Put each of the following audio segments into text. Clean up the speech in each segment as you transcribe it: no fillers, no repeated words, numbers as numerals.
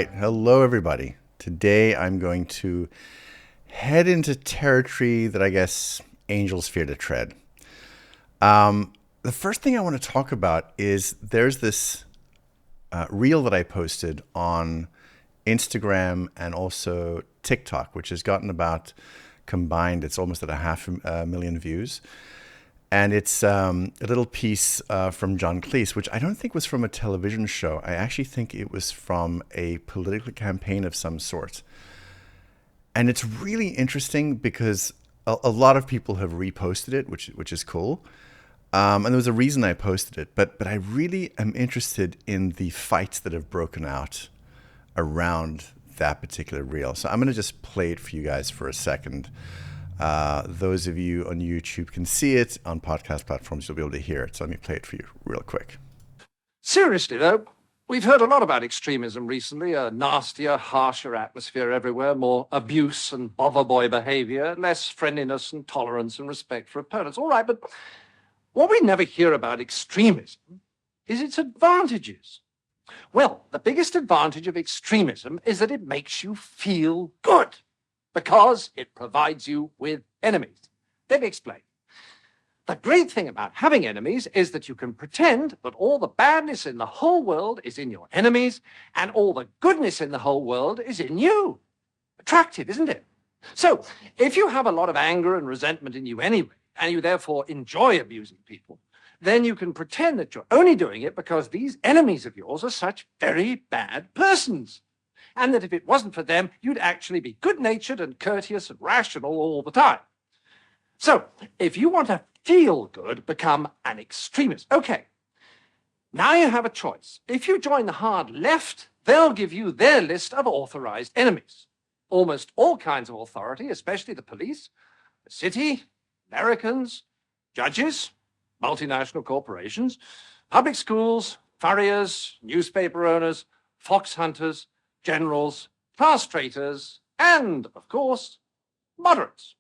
right. Hello, everybody. Today I'm going to head into territory that I guess angels fear to tread. The first thing I want to talk about is there's this reel that I posted on Instagram and also TikTok, which has gotten about combined, it's almost at a half a million views. And it's a little piece from John Cleese, which I don't think was from a television show. I actually think it was from a political campaign of some sort. And it's really interesting because a lot of people have reposted it, which is cool. And there was a reason I posted it. But I really am interested in the fights that have broken out around that particular reel. So I'm going to just play it for you guys for a second. Those of you on YouTube can see it. On podcast platforms, you'll be able to hear it. So let me play it for you real quick. Seriously, though, we've heard a lot about extremism recently. A nastier, harsher atmosphere everywhere, more abuse and bother boy behavior, less friendliness and tolerance and respect for opponents. All right, but what we never hear about extremism is its advantages. Well, the biggest advantage of extremism is that it makes you feel good, because it provides you with enemies. Let me explain. The great thing about having enemies is that you can pretend that all the badness in the whole world is in your enemies and all the goodness in the whole world is in you. Attractive, isn't it? So, if you have a lot of anger and resentment in you anyway, and you therefore enjoy abusing people, then you can pretend that you're only doing it because these enemies of yours are such very bad persons. And that if it wasn't for them, you'd actually be good-natured and courteous and rational all the time. So, if you want to feel good, become an extremist. Okay, now you have a choice. If you join the hard left, they'll give you their list of authorized enemies. Almost all kinds of authority, especially the police, the city, Americans, judges, multinational corporations, public schools, furriers, newspaper owners, fox hunters, generals, class traitors, and, of course, moderates.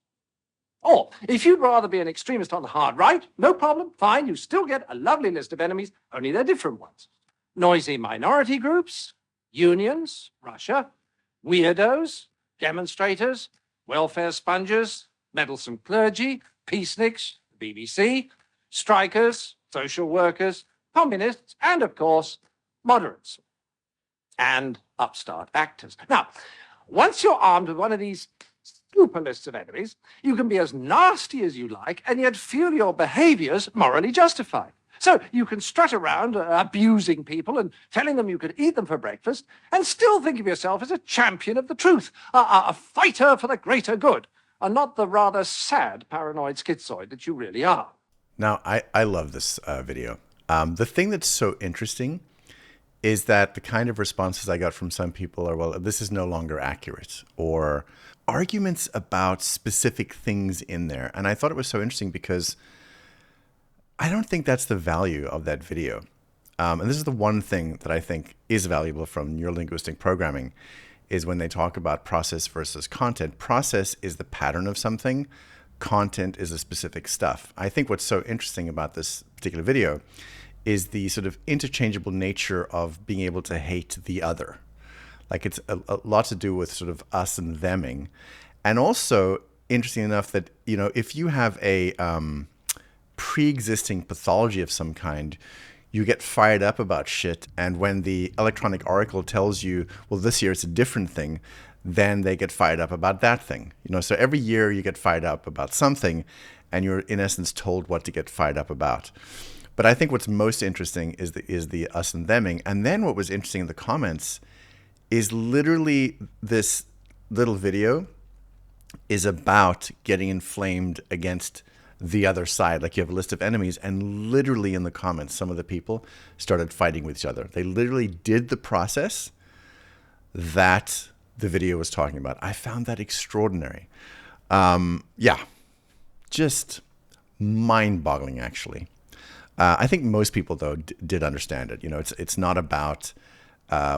Or, if you'd rather be an extremist on the hard right, no problem, fine, you still get a lovely list of enemies, only they're different ones. Noisy minority groups, unions, Russia, weirdos, demonstrators, welfare sponges, meddlesome clergy, peaceniks, the BBC, strikers, social workers, communists, and, of course, moderates. And upstart actors. Now, once you're armed with one of these super lists of enemies, you can be as nasty as you like and yet feel your behaviors morally justified. So you can strut around abusing people and telling them you could eat them for breakfast and still think of yourself as a champion of the truth, a fighter for the greater good, and not the rather sad paranoid schizoid that you really are. Now, I love this video. The thing that's so interesting is that the kind of responses I got from some people are, well, this is no longer accurate, or arguments about specific things in there. And I thought it was so interesting because I don't think that's the value of that video. And this is the one thing that I think is valuable from neurolinguistic programming, is when they talk about process versus content. Process is the pattern of something. Content is the specific stuff. I think what's so interesting about this particular video is the sort of interchangeable nature of being able to hate the other. Like, it's a lot to do with sort of us and theming. And also, interesting enough that, you know, if you have a pre-existing pathology of some kind, you get fired up about shit. And when the electronic oracle tells you, well, this year it's a different thing, then they get fired up about that thing. You know, so every year you get fired up about something, and you're in essence told what to get fired up about. But I think what's most interesting is the us and theming. And then what was interesting in the comments is literally this little video is about getting inflamed against the other side. Like, you have a list of enemies, and literally in the comments, some of the people started fighting with each other. They literally did the process that the video was talking about. I found that extraordinary. Just mind-boggling, actually. I think most people, though, did understand it. You know, it's not about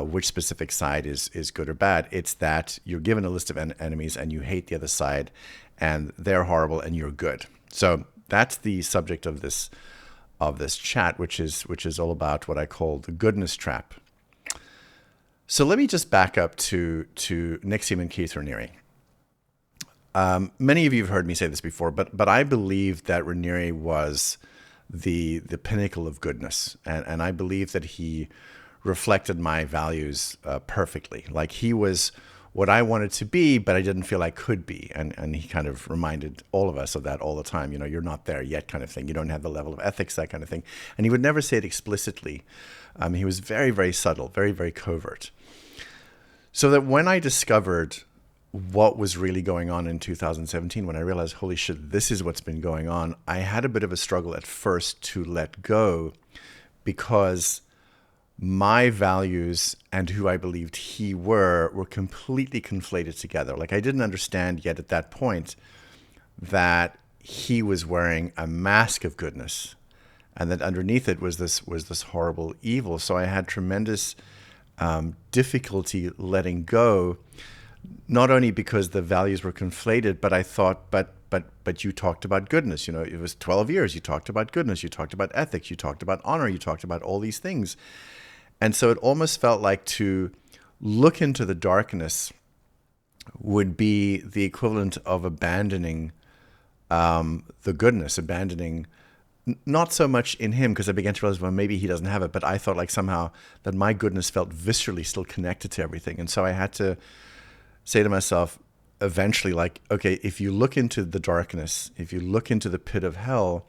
which specific side is good or bad. It's that you're given a list of enemies and you hate the other side, and they're horrible and you're good. So that's the subject of this chat, which is all about what I call the goodness trap. So let me just back up to Nixie and Keith Raniere. Many of you have heard me say this before, but I believe that Raniere was the pinnacle of goodness, and I believe that he reflected my values perfectly. Like, he was what I wanted to be, but I didn't feel I could be, and he kind of reminded all of us of that all the time. You know, you're not there yet, kind of thing. You don't have the level of ethics, that kind of thing. And he would never say it explicitly. He was very, very subtle, very, very covert. So that when I discovered what was really going on in 2017, when I realized, holy shit, this is what's been going on, I had a bit of a struggle at first to let go, because my values and who I believed he were completely conflated together. Like, I didn't understand yet at that point that he was wearing a mask of goodness, and that underneath it was this horrible evil. So I had tremendous difficulty letting go, not only because the values were conflated, but I thought, but you talked about goodness. You know, it was 12 years. You talked about goodness. You talked about ethics. You talked about honor. You talked about all these things. And so it almost felt like to look into the darkness would be the equivalent of abandoning the goodness, abandoning not so much in him, because I began to realize, well, maybe he doesn't have it, but I thought like somehow that my goodness felt viscerally still connected to everything. And so I had to say to myself eventually, like, okay, if you look into the darkness, if you look into the pit of hell,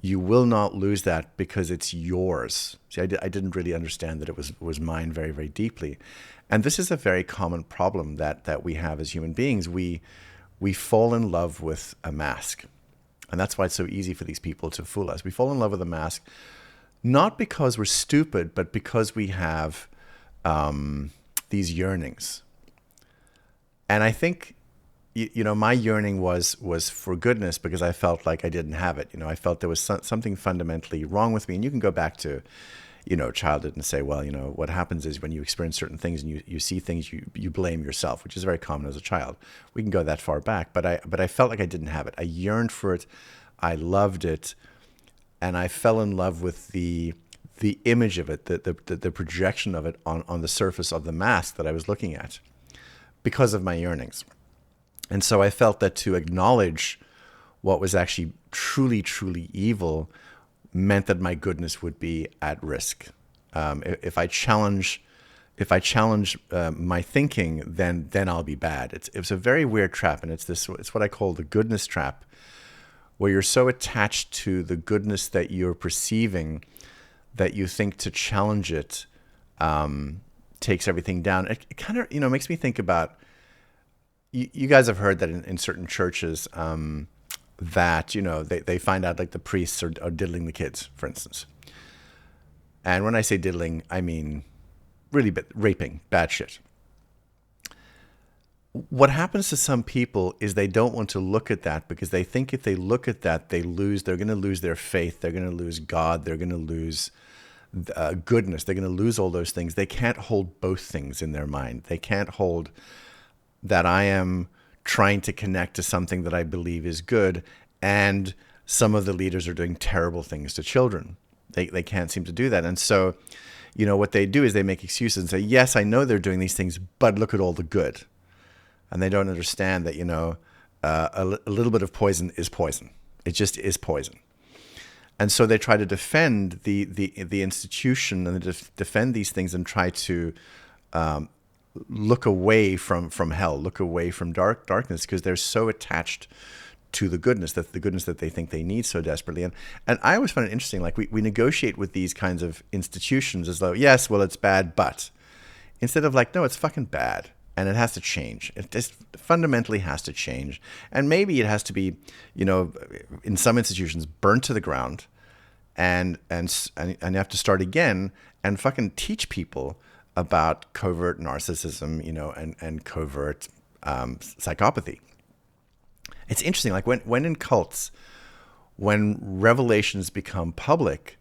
you will not lose that because it's yours. See, I didn't really understand that it was mine very, very deeply. And this is a very common problem that we have as human beings. We fall in love with a mask. And that's why it's so easy for these people to fool us. We fall in love with a mask, not because we're stupid, but because we have these yearnings. And I think, you know, my yearning was for goodness, because I felt like I didn't have it. You know, I felt there was something fundamentally wrong with me. And you can go back to, you know, childhood and say, well, you know, what happens is when you experience certain things and you see things, you blame yourself, which is very common as a child. We can go that far back, but I felt like I didn't have it. I yearned for it. I loved it. And I fell in love with the image of it, the projection of it on the surface of the mask that I was looking at, because of my yearnings. And so I felt that to acknowledge what was actually truly, truly evil meant that my goodness would be at risk. If I challenge my thinking, then I'll be bad. It's a very weird trap, and it's what I call the goodness trap, where you're so attached to the goodness that you're perceiving that you think to challenge it takes everything down. It kind of, you know, makes me think about, you guys have heard that in certain churches that, you know, they find out like the priests are diddling the kids, for instance. And when I say diddling, I mean really raping, bad shit. What happens to some people is they don't want to look at that, because they think if they look at that, they're going to lose their faith. They're going to lose God. They're going to lose goodness. They're going to lose all those things. They can't hold both things in their mind. They can't hold that I am trying to connect to something that I believe is good, and some of the leaders are doing terrible things to children. They can't seem to do that. And so, you know, what they do is they make excuses and say, yes, I know they're doing these things, but look at all the good. And they don't understand that, you know, a little bit of poison is poison. It just is poison. And so they try to defend the institution and defend these things, and try to look away from hell, look away from darkness, because they're so attached to the goodness that they think they need so desperately. And I always find it interesting, like we negotiate with these kinds of institutions as though, yes, well, it's bad, but, instead of like, no, it's fucking bad, and it has to change. It just fundamentally has to change. And maybe it has to be, you know, in some institutions, burnt to the ground, and you have to start again and fucking teach people about covert narcissism, you know, and covert psychopathy. It's interesting, like when in cults, when revelations become public,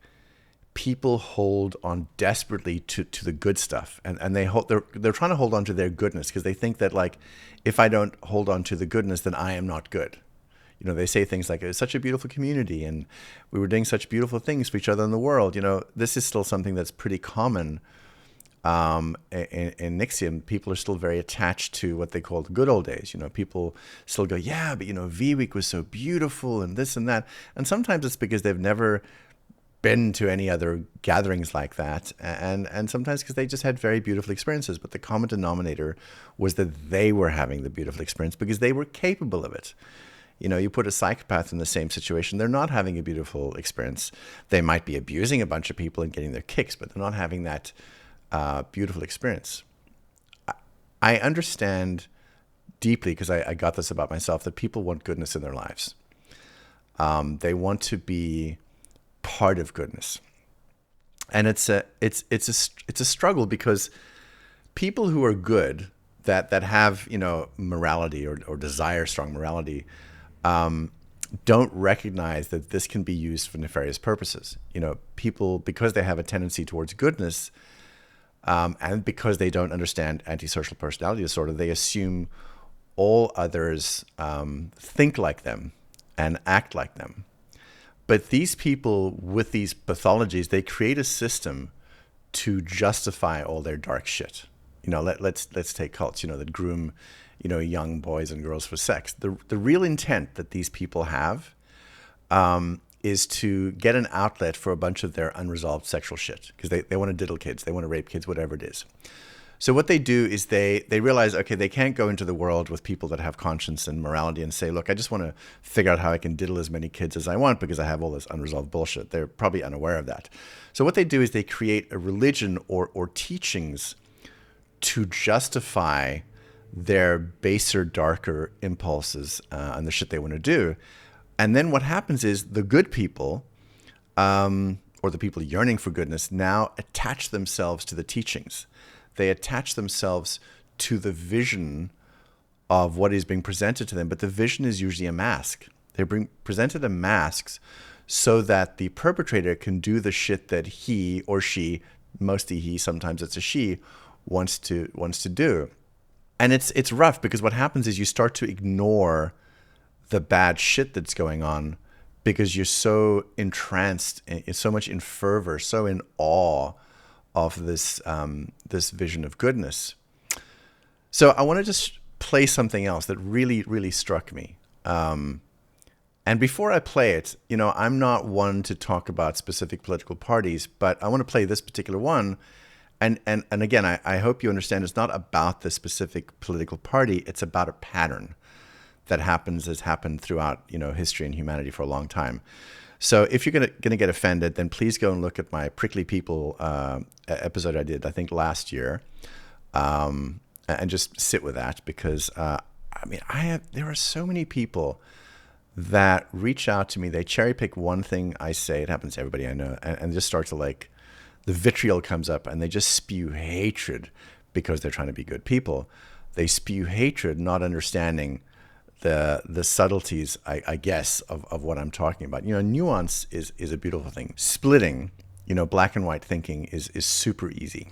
people hold on desperately to the good stuff, and they're trying to hold on to their goodness, because they think that, like, if I don't hold on to the goodness, then I am not good. You know, they say things like, it's such a beautiful community, and we were doing such beautiful things for each other in the world. You know, this is still something that's pretty common In Nixium, people are still very attached to what they call the good old days. People still go, yeah, but V-Week was so beautiful and this and that. And sometimes it's because they've never been to any other gatherings like that, and sometimes because they just had very beautiful experiences. But the common denominator was that they were having the beautiful experience because they were capable of it. You put a psychopath in the same situation, they're not having a beautiful experience. They might be abusing a bunch of people and getting their kicks, but they're not having that beautiful experience. I understand deeply, because I got this about myself, that people want goodness in their lives. They want to be part of goodness, and it's a struggle, because people who are good, that have morality, or desire strong morality, don't recognize that this can be used for nefarious purposes. People, because they have a tendency towards goodness, and because they don't understand antisocial personality disorder, they assume all others think like them and act like them. But these people with these pathologies, they create a system to justify all their dark shit. Let's take cults, that groom, young boys and girls for sex. The real intent that these people have is to get an outlet for a bunch of their unresolved sexual shit, because they want to diddle kids, they want to rape kids, whatever it is. So what they do is they realize, okay, they can't go into the world with people that have conscience and morality and say, look, I just want to figure out how I can diddle as many kids as I want because I have all this unresolved bullshit. They're probably unaware of that. So what they do is they create a religion or teachings to justify their baser, darker impulses and the shit they want to do. And then what happens is the good people, or the people yearning for goodness, now attach themselves to the teachings. They attach themselves to the vision of what is being presented to them, but the vision is usually a mask. They're being presented a masks so that the perpetrator can do the shit that he or she, mostly he, sometimes it's a she, wants to do. And it's rough, because what happens is you start to ignore the bad shit that's going on because you're so entranced, so much in fervor, so in awe of this vision of goodness. So I want to just play something else that really, really struck me. And before I play it, I'm not one to talk about specific political parties, but I want to play this particular one. And again, I hope you understand it's not about the specific political party. It's about a pattern that has happened throughout history and humanity for a long time. So if you're gonna get offended, then please go and look at my Prickly People episode I did, I think last year, and just sit with that, because there are so many people that reach out to me. They cherry pick one thing I say. It happens to everybody I know, and just start to the vitriol comes up, and they just spew hatred because they're trying to be good people. They spew hatred, not understanding the subtleties, I guess, of what I'm talking about. Nuance is a beautiful thing. Splitting, black and white thinking is super easy.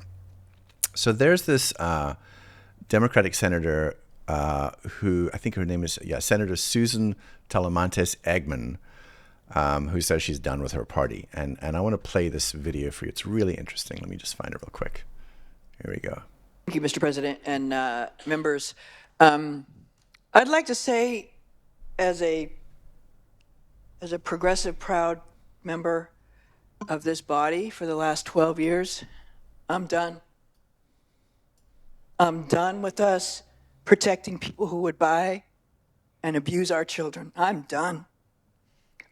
So there's this Democratic senator who, I think her name is, Senator Susan Talamantes Eggman, who says she's done with her party. And I want to play this video for you. It's really interesting. Let me just find it real quick. Here we go. Thank you, Mr. President and members. I'd like to say, as a progressive, proud member of this body for the last 12 years, I'm done. I'm done with us protecting people who would buy and abuse our children. I'm done.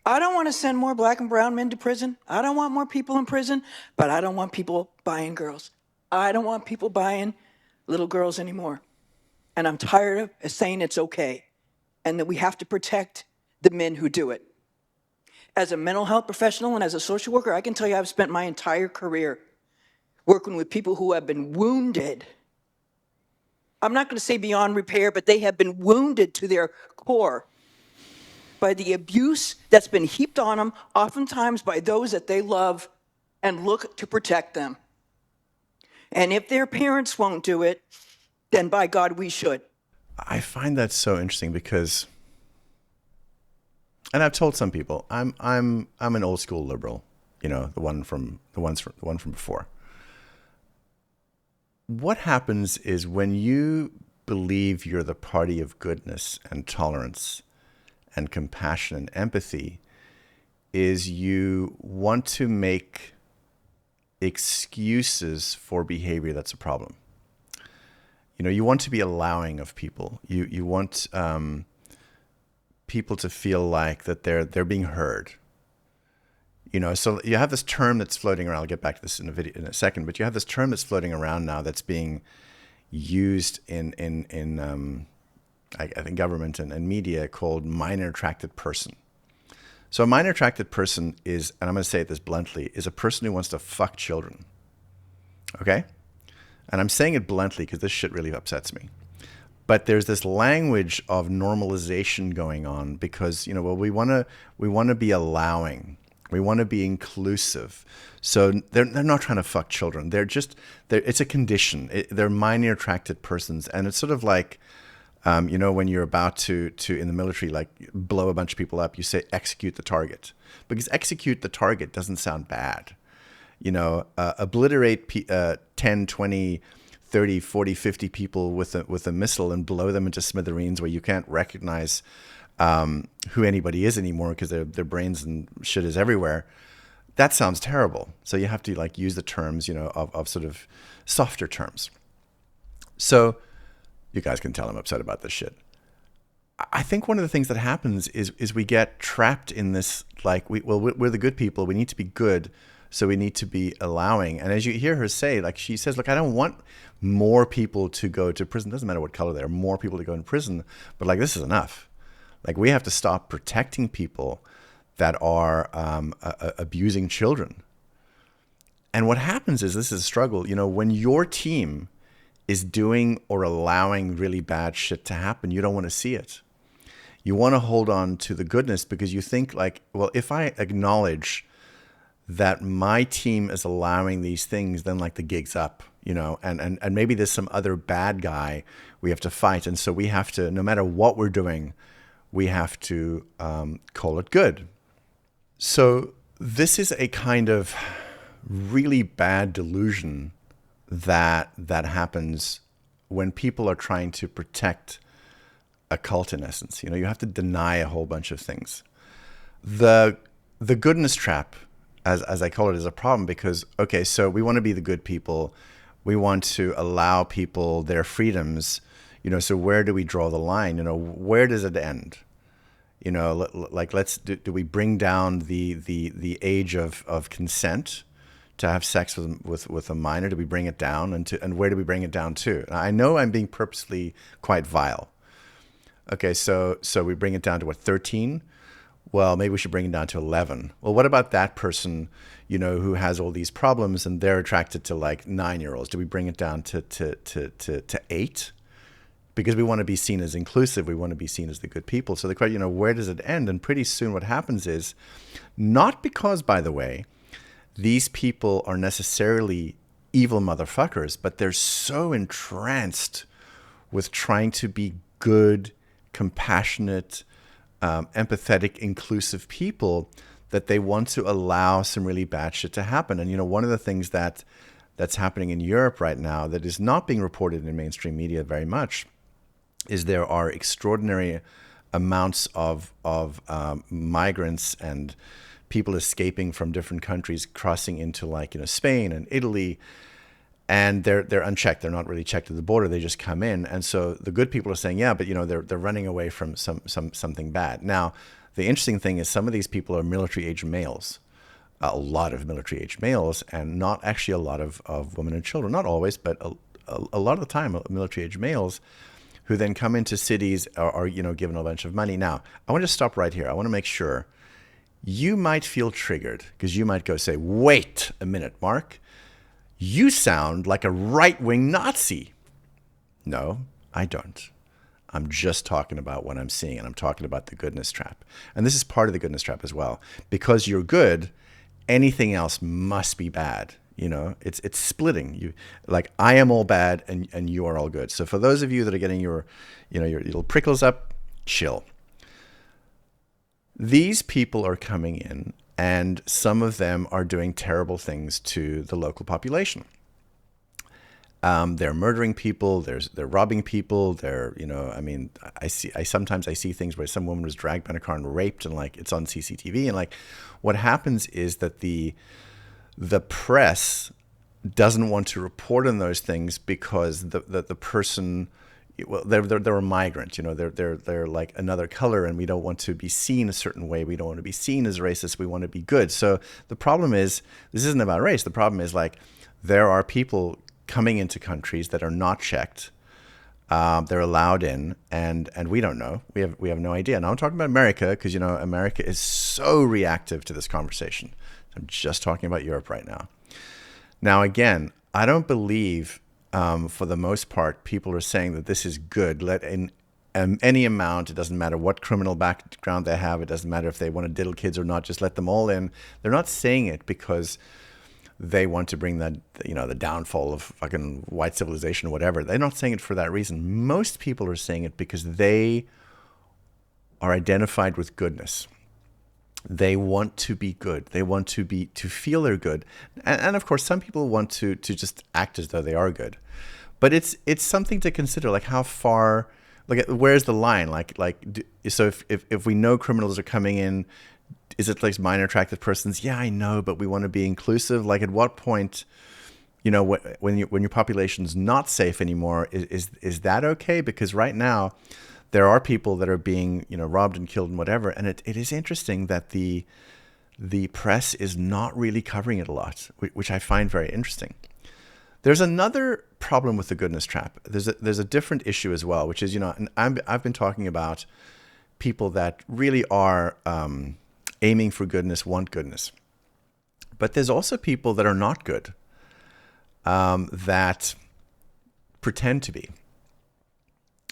I don't want to send more black and brown men to prison. I don't want more people in prison, but I don't want people buying girls. I don't want people buying little girls anymore. And I'm tired of saying it's okay and that we have to protect the men who do it. As a mental health professional and as a social worker, I can tell you I've spent my entire career working with people who have been wounded. I'm not going to say beyond repair, but they have been wounded to their core by the abuse that's been heaped on them, oftentimes by those that they love and look to protect them. And if their parents won't do it, then by God, we should. I find that so interesting because, and I've told some people, I'm an old school liberal, the one from before. what happens is when you believe you're the party of goodness and tolerance and compassion and empathy, is you want to make excuses for behavior that's a problem. You want to be allowing of people. You want people to feel like that they're being heard. So you have this term that's floating around. I'll get back to this in a second, but you have this term that's floating around now that's being used in I think government and media called minor attracted person. So a minor attracted person is, and I'm going to say this bluntly, is a person who wants to fuck children. Okay? And I'm saying it bluntly because this shit really upsets me. But there's this language of normalization going on because, we want to be allowing. We want to be inclusive. So they're not trying to fuck children. It's a condition. They're minor attracted persons. And it's sort of like, when you're about to in the military, like blow a bunch of people up, you say execute the target, because execute the target doesn't sound bad. Obliterate 10, 20, 30, 40, 50 people with a missile and blow them into smithereens where you can't recognize who anybody is anymore because their brains and shit is everywhere. That sounds terrible. So you have to use the terms, of sort of softer terms. So you guys can tell I'm upset about this shit. I think one of the things that happens is we get trapped in this, we're the good people. We need to be good. So we need to be allowing. And as you hear her say, she says, look, I don't want more people to go to prison. Doesn't matter what color they are, more people to go in prison. But this is enough. We have to stop protecting people that are abusing children. And what happens is, this is a struggle. When your team is doing or allowing really bad shit to happen, you don't want to see it. You want to hold on to the goodness because you think if I acknowledge that my team is allowing these things, then the gig's up, and maybe there's some other bad guy we have to fight. And so we have to, no matter what we're doing, we have to call it good. So this is a kind of really bad delusion that happens when people are trying to protect a cult, in essence. You have to deny a whole bunch of things. The goodness trap, as I call it, is a problem because, okay, so we want to be the good people. We want to allow people their freedoms. So where do we draw the line? Where does it end? Do we bring down the age of consent to have sex with a minor? Do we bring it down? And where do we bring it down to? I know I'm being purposely quite vile. Okay, so we bring it down to 13? Well, maybe we should bring it down to 11. Well, what about that person, who has all these problems and they're attracted to 9-year-olds? Do we bring it down to 8? Because we want to be seen as inclusive. We want to be seen as the good people. So the question, where does it end? And pretty soon what happens is, not because, by the way, these people are necessarily evil motherfuckers, but they're so entranced with trying to be good, compassionate, empathetic, inclusive people that they want to allow some really bad shit to happen. And, one of the things that's happening in Europe right now that is not being reported in mainstream media very much is there are extraordinary amounts of migrants and people escaping from different countries crossing into Spain and Italy, and they're unchecked. They're not really checked at the border. They just come in, and so the good people are saying, yeah, but they're running away from something bad. Now, the interesting thing is some of these people are military-age males, a lot of military-age males, and not actually a lot of women and children. Not always, but a lot of the time, military-age males who then come into cities are given a bunch of money. Now, I want to stop right here. I want to make sure. You might feel triggered because you might go say, wait a minute, Mark, you sound like a right-wing Nazi. No, I don't. I'm just talking about what I'm seeing, and I'm talking about the goodness trap. And this is part of the goodness trap as well. Because you're good, anything else must be bad. It's splitting. I am all bad and you are all good. So for those of you that are getting your little prickles up, chill. These people are coming in, and some of them are doing terrible things to the local population. They're murdering people. They're robbing people. I sometimes see things where some woman was dragged by a car and raped, and like it's on CCTV. And like, what happens is that the press doesn't want to report on those things because the person, well, they're a migrant. They're like another color, and we don't want to be seen a certain way. We don't want to be seen as racist. We want to be good. So the problem is, this isn't about race. The problem is, like, there are people coming into countries that are not checked. They're allowed in, and we don't know. We have no idea. Now I'm talking about America because America is so reactive to this conversation. I'm just talking about Europe right now. Now again, I don't believe, for the most part, people are saying that this is good. Let in any amount. It doesn't matter what criminal background they have. It doesn't matter if they want to diddle kids or not. Just let them all in. They're not saying it because they want to bring that, the downfall of fucking white civilization or whatever. They're not saying it for that reason. Most people are saying it because they are identified with goodness. They want to be good. They want to feel they're good. And of course, some people want to just act as though they are good. But it's something to consider, like how far, like where's the line? So if we know criminals are coming in, is it like minor attracted persons? Yeah, I know, but we want to be inclusive. Like, at what point, when your population's not safe anymore, is that okay? Because right now, there are people that are being robbed and killed and whatever, and it is interesting that the press is not really covering it a lot, which I find very interesting. There's another problem with the goodness trap. There's a different issue as well, which is and I've been talking about people that really are aiming for goodness, want goodness. But there's also people that are not good, that pretend to be,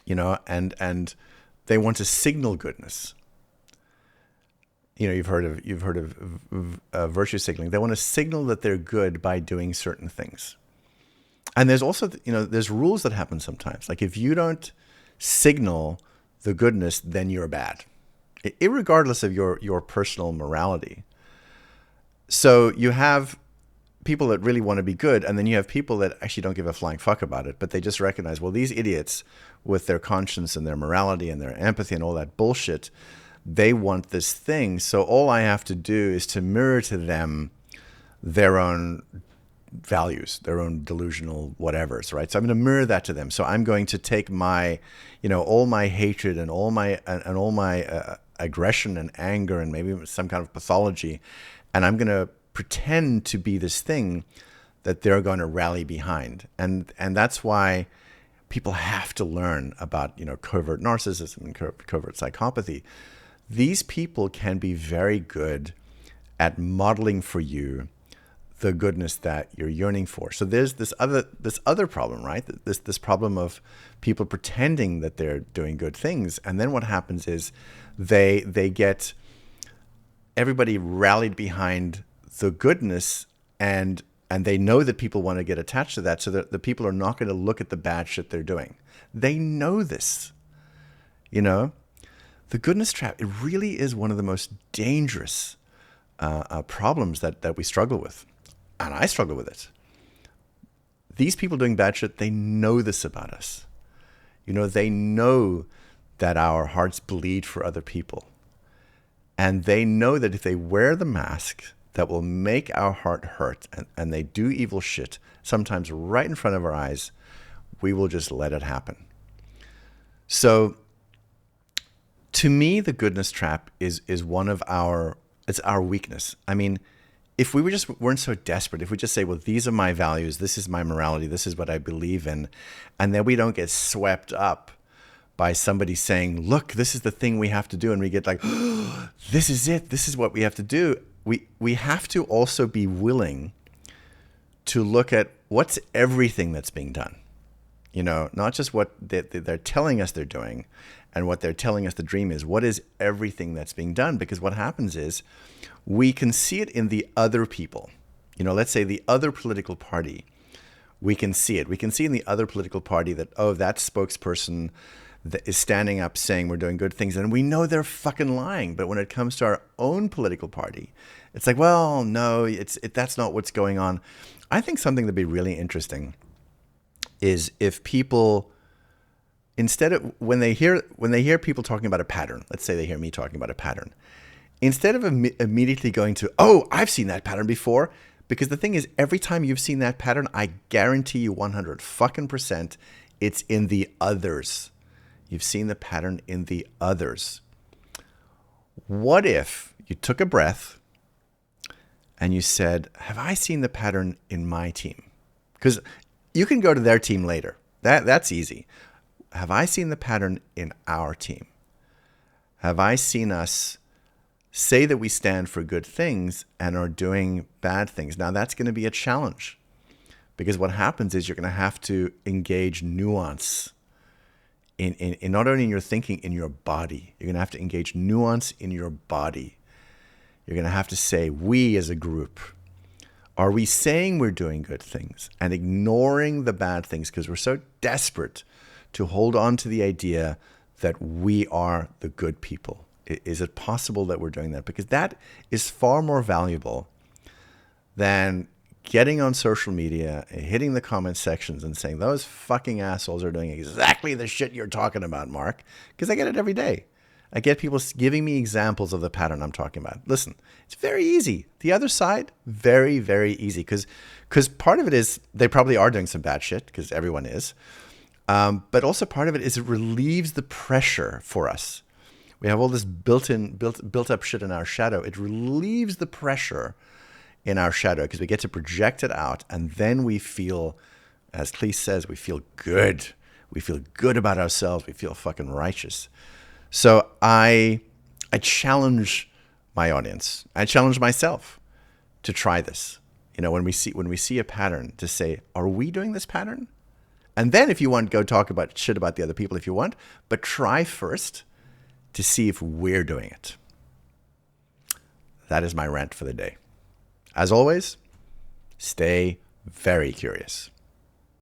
and they want to signal goodness. You've heard of virtue signaling. They want to signal that they're good by doing certain things. And there's also, there's rules that happen sometimes. Like, if you don't signal the goodness, then you're bad, irregardless of your personal morality. So you have people that really want to be good, and then you have people that actually don't give a flying fuck about it, but they just recognize, well, these idiots with their conscience and their morality and their empathy and all that bullshit, they want this thing. So all I have to do is to mirror to them their own values, their own delusional whatevers, right? So I'm going to mirror that to them. So I'm going to take my, all my hatred and all my aggression and anger and maybe some kind of pathology, and I'm going to pretend to be this thing that they're going to rally behind. And that's why people have to learn about, covert narcissism and covert psychopathy. These people can be very good at modeling for you the goodness that you're yearning for. So there's this other problem, right? This problem of people pretending that they're doing good things, and then what happens is they get everybody rallied behind the goodness, and they know that people want to get attached to that, so that the people are not going to look at the bad shit they're doing. They know this, The goodness trap, it really is one of the most dangerous problems that we struggle with. And I struggle with it. These people doing bad shit, they know this about us. They know that our hearts bleed for other people. And they know that if they wear the mask that will make our heart hurt, and they do evil shit, sometimes right in front of our eyes, we will just let it happen. So, to me, the goodness trap is one of it's our weakness. I mean, if we weren't so desperate, if we just say, well, these are my values, this is my morality, this is what I believe in, and then we don't get swept up by somebody saying, look, this is the thing we have to do, and we get like, oh, this is it, this is what we have to do. We have to also be willing to look at what's everything that's being done. Not just what they're telling us they're doing and what they're telling us the dream is. What is everything that's being done? Because what happens is we can see it in the other people. Let's say the other political party. We can see it. We can see in the other political party that, oh, that spokesperson that is standing up saying we're doing good things, and we know they're fucking lying. But when it comes to our own political party, it's like, well, no, that's not what's going on. I think something that'd be really interesting is if people, instead of when they hear people talking about a pattern, let's say they hear me talking about a pattern, instead of immediately going to, oh, I've seen that pattern before, because the thing is, every time you've seen that pattern, I guarantee you 100% it's in the others. You've seen the pattern in the others. What if you took a breath and you said, have I seen the pattern in my team? Because you can go to their team later. That's easy. Have I seen the pattern in our team? Have I seen us say that we stand for good things and are doing bad things? Now, that's going to be a challenge, because what happens is you're going to have to engage nuance in not only in your thinking, in your body. You're going to have to engage nuance in your body. You're going to have to say, we as a group, are we saying we're doing good things and ignoring the bad things because we're so desperate to hold on to the idea that we are the good people? Is it possible that we're doing that? Because that is far more valuable than getting on social media, hitting the comment sections and saying, those fucking assholes are doing exactly the shit you're talking about, Mark. Because I get it every day. I get people giving me examples of the pattern I'm talking about. Listen, it's very easy. The other side, very, very easy. Because part of it is they probably are doing some bad shit, because everyone is. But also part of it is it relieves the pressure for us. We have all this built up shit in our shadow. It relieves the pressure in our shadow because we get to project it out, and then we feel, as Cleese says, we feel good. We feel good about ourselves. We feel fucking righteous. So I challenge my audience. I challenge myself to try this. You know, when we see a pattern, to say, are we doing this pattern? And then if you want, go talk about shit about the other people if you want, but try first to see if we're doing it. That is my rant for the day. As always, stay very curious.